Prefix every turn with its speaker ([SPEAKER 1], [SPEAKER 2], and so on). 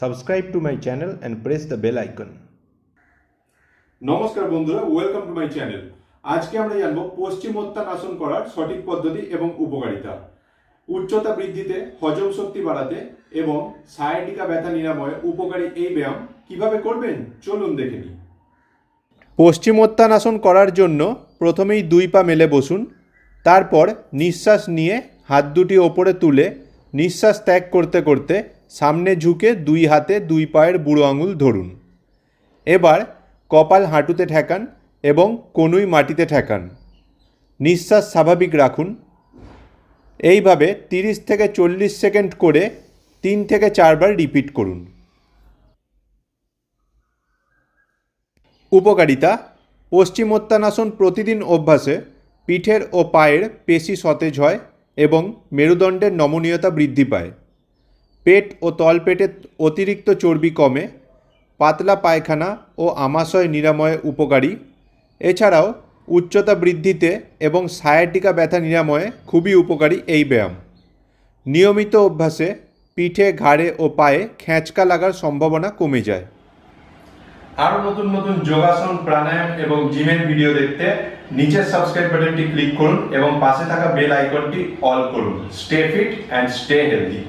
[SPEAKER 1] Subscribe to my channel and press the bell icon.
[SPEAKER 2] নমস্কার বন্ধুরা, welcome to my channel. আজকে আমরা জানবো পশ্চিমোত্তানাসন করার সঠিক পদ্ধতি এবং উপকারিতা। উচ্চতা বৃদ্ধিতে, হজম শক্তি বাড়াতে এবং সায়াটিকা ব্যথা নিরাময়ে উপকারী এই ব্যায়াম কিভাবে করবেন চলুন দেখে নিই।
[SPEAKER 1] পশ্চিমোত্তানাসন করার জন্য প্রথমেই দুই পা মেলে বসুন। তারপর নিঃশ্বাস নিয়ে হাত দুটি ওপরে তুলে নিঃশ্বাস ত্যাগ করতে করতে সামনে ঝুঁকে দুই হাতে দুই পায়ের বুড়ো আঙুল ধরুন। এবার কপাল হাঁটুতে ঠেকান এবং কনুই মাটিতে ঠেকান। নিঃশ্বাস স্বাভাবিক রাখুন। এইভাবে 30 থেকে 40 সেকেন্ড করে 3 থেকে 4 বার রিপিট করুন। উপকারিতা: পশ্চিমোত্তানাসন প্রতিদিন অভ্যাসে পিঠের ও পায়ের পেশি সতেজ হয় এবং মেরুদণ্ডের নমনীয়তা বৃদ্ধি পায়। পেট ও তলপেটে অতিরিক্ত চর্বি কমে, পাতলা পায়খানা ও আমাশয় নিরাময়ে উপকারী। এছাড়াও উচ্চতা বৃদ্ধিতে এবং সায়াটিকা ব্যথা নিরাময়ে খুবই উপকারী এই ব্যায়াম। নিয়মিত অভ্যাসে পিঠে, ঘাড়ে ও পায়ে খেঁচকা লাগার সম্ভাবনা কমে যায়। আরও নতুন নতুন যোগাসন, প্রাণায়াম এবং জিমের ভিডিও দেখতে নিচের সাবস্ক্রাইব বাটনটি ক্লিক করুন এবং পাশে থাকা বেল আইকনটি অল করুন। Stay fit and stay healthy.